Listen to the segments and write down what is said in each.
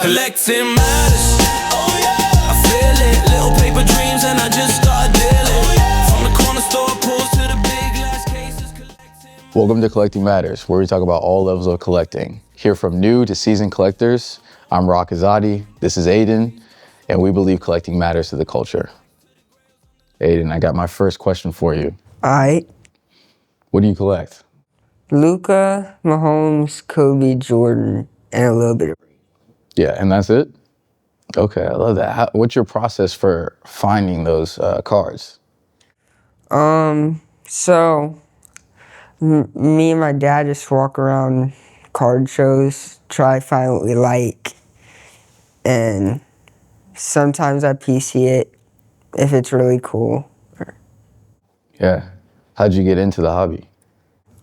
Collecting matters. Oh yeah, I feel it. Little paper dreams and I just start dealing. Oh yeah. From the corner store pulls to the big glass cases. Welcome to Collecting Matters, where we talk about all levels of collecting. Here from new to seasoned collectors, I'm Rock Azadi, this is Aiden, and we believe collecting matters to the culture. Aiden, I got my first question for you. All right. What do you collect? Luka, Mahomes, Kobe, Jordan, and a little bit of... Yeah, and that's it? Okay, I love that. What's your process for finding those cards? So me and my dad just walk around card shows, try to find what we like, and sometimes I PC it if it's really cool. Yeah. How'd you get into the hobby?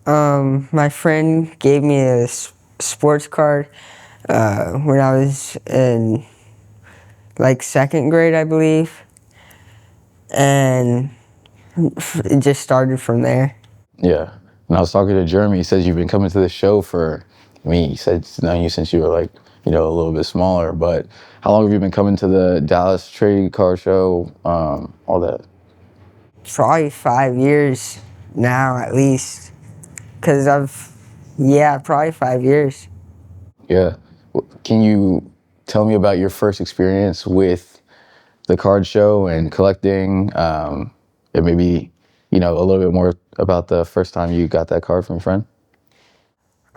My friend gave me a sports card when I was in like second grade, I believe, and it just started from there. Yeah. And I was talking to Jeremy, he says you've been coming to the show for me. He said he's known you since you were like, a little bit smaller, but how long have you been coming to the Dallas Trade Card Show, all that? Probably 5 years now, at least. Because probably 5 years. Yeah. Can you tell me about your first experience with the card show and collecting, and maybe, a little bit more about the first time you got that card from a friend?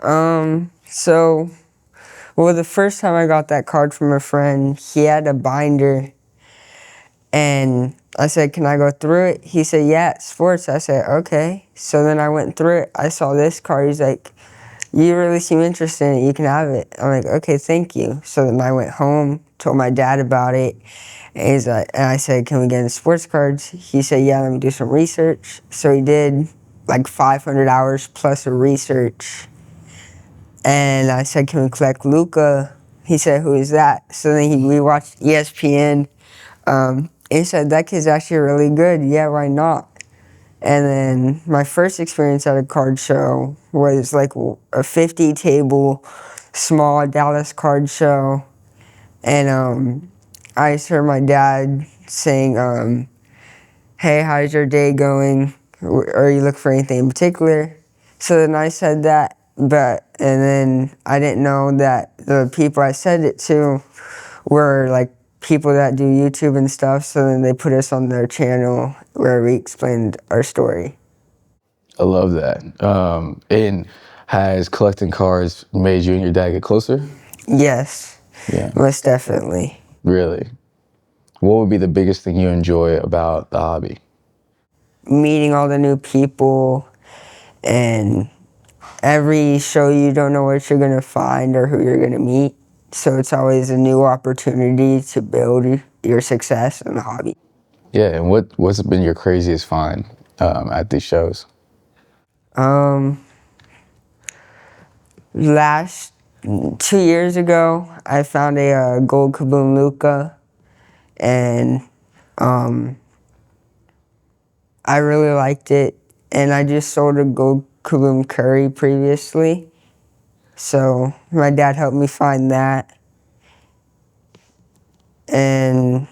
The first time I got that card from a friend, he had a binder, and I said, can I go through it? He said, yeah, it's sports. I said, okay. So then I went through it. I saw this card. He's like, you really seem interested in it. You can have it. I'm like, okay, thank you. So then I went home, told my dad about it, and he's like, and I said, can we get into sports cards? He said, yeah, let me do some research. So he did like 500 hours plus of research. And I said, can we collect Luka? He said, who is that? So then we watched ESPN. He said, that kid's actually really good. Yeah, why not? And then my first experience at a card show was like a 50 table, small Dallas card show. And I just heard my dad saying, hey, how's your day going? Are you looking for anything in particular? So then I said that. And then I didn't know that the people I said it to were like people that do YouTube and stuff. So then they put us on their channel where we explained our story. I love that. And has collecting cards made you and your dad get closer? Yes. Yeah. Most definitely. Really? What would be the biggest thing you enjoy about the hobby? Meeting all the new people, and every show you don't know what you're going to find or who you're going to meet. So it's always a new opportunity to build your success in the hobby. Yeah, and what's been your craziest find at these shows? Last 2 years ago, I found a gold Kaboom Luka, and I really liked it. And I just sold a gold Kaboom Curry previously, so my dad helped me find that. And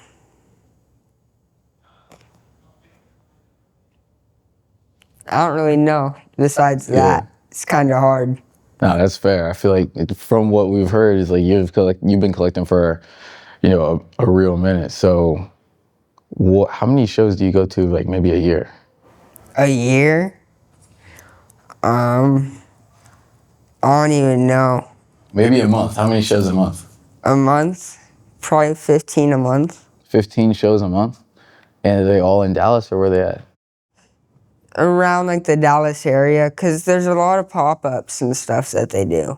I don't really know. Besides that, It's kind of hard. No, that's fair. I feel like from what we've heard is like you've been collecting for, a real minute. So, how many shows do you go to? Like maybe a year? A year? I don't even know. Maybe a month. How many shows a month? A month? Probably 15 a month. 15 shows a month? And are they all in Dallas or where they at? Around like the Dallas area, because there's a lot of pop-ups and stuff that they do.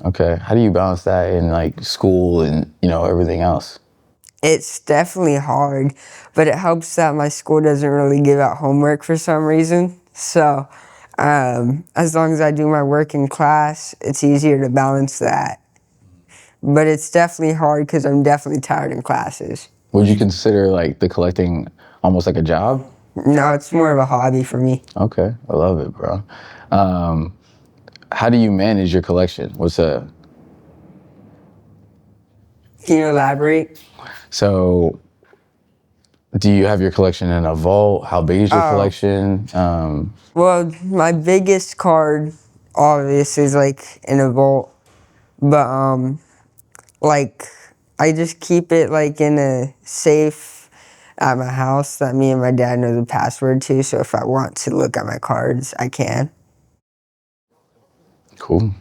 Okay. How do you balance that in like school and, everything else? It's definitely hard, but it helps that my school doesn't really give out homework for some reason. So as long as I do my work in class, it's easier to balance that. But it's definitely hard because I'm definitely tired in classes. Would you consider like the collecting almost like a job? No, it's more of a hobby for me. Okay, I love it, bro. How do you manage your collection? Can you elaborate? So, do you have your collection in a vault? How big is your collection? Well, my biggest card, obviously, is like in a vault, but like I just keep it like in a safe at my house that me and my dad know the password to. So if I want to look at my cards, I can. Cool.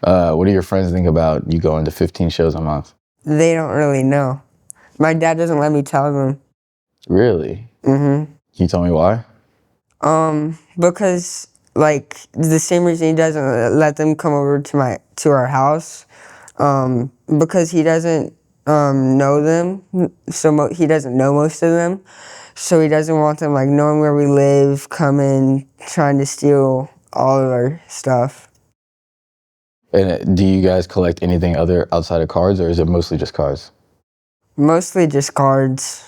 What do your friends think about you going to 15 shows a month? They don't really know. My dad doesn't let me tell them. Really? Mm-hmm. Can you tell me why? Because like the same reason he doesn't let them come over to our house, because he doesn't know them, so he doesn't know most of them, so he doesn't want them like knowing where we live, coming, trying to steal all of our stuff. And do you guys collect anything other outside of cards, or is it mostly just cards? Mostly just cards,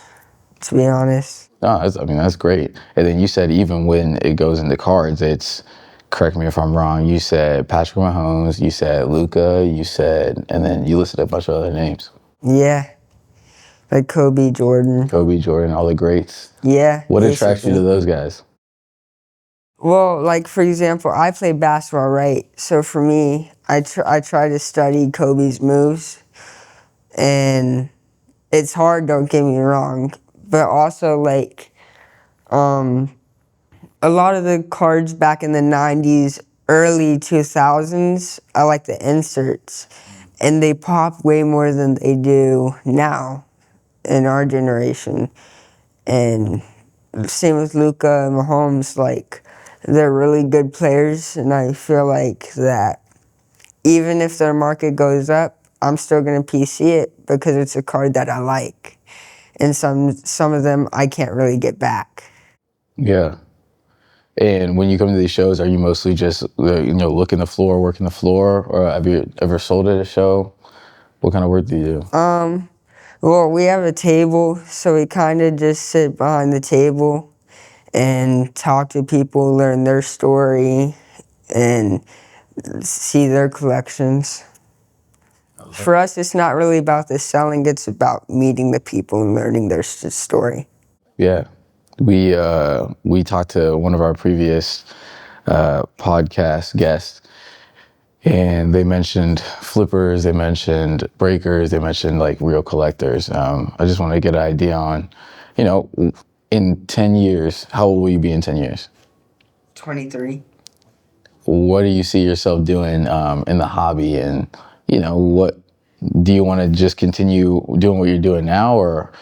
to be honest. No, that's great. And then you said even when it goes into cards, it's, correct me if I'm wrong, you said Patrick Mahomes, you said Luka, and then you listed a bunch of other names. Yeah, like Kobe, Jordan. Kobe, Jordan, all the greats. Yeah. What attracts you to those guys? Well, like for example, I play basketball, right? So for me, I try to study Kobe's moves, and it's hard. Don't get me wrong, but also like, a lot of the cards back in the '90s, early 2000s, I like the inserts, and they pop way more than they do now in our generation, and same with Luka and Mahomes, like they're really good players, and I feel like that even if their market goes up, I'm still gonna PC it because it's a card that I like, and some of them I can't really get back. Yeah. And when you come to these shows, are you mostly just looking the floor, working the floor, or have you ever sold at a show? What kind of work do you do? Well, we have a table, so we kind of just sit behind the table and talk to people, learn their story, and see their collections. For us, it's not really about the selling, it's about meeting the people and learning their story. Yeah. We talked to one of our previous podcast guests, and they mentioned flippers, they mentioned breakers, they mentioned like real collectors. I just want to get an idea on, in 10 years, how old will you be in 10 years? 23. What do you see yourself doing in the hobby, and what do you want to just continue doing what you're doing now, or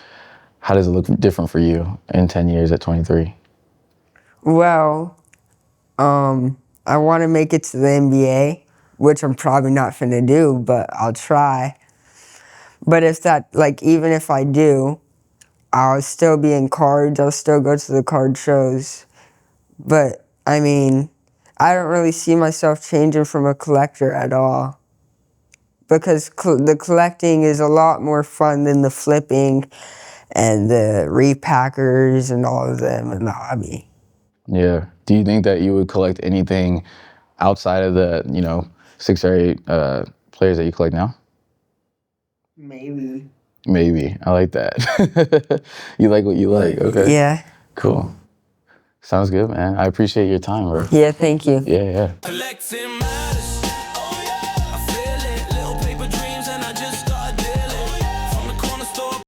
how does it look different for you in 10 years at 23? Well, I want to make it to the NBA, which I'm probably not finna do, but I'll try. But even if I do, I'll still be in cards, I'll still go to the card shows. But, I mean, I don't really see myself changing from a collector at all. Because the collecting is a lot more fun than the flipping and the repackers and all of them in the hobby. Yeah. Do you think that you would collect anything outside of the 6 or 8 players that you collect now? Maybe. Maybe. I like that. You like what you like. Okay. Yeah. Cool. Sounds good, man. I appreciate your time, bro. Yeah, thank you. Yeah. Collecting my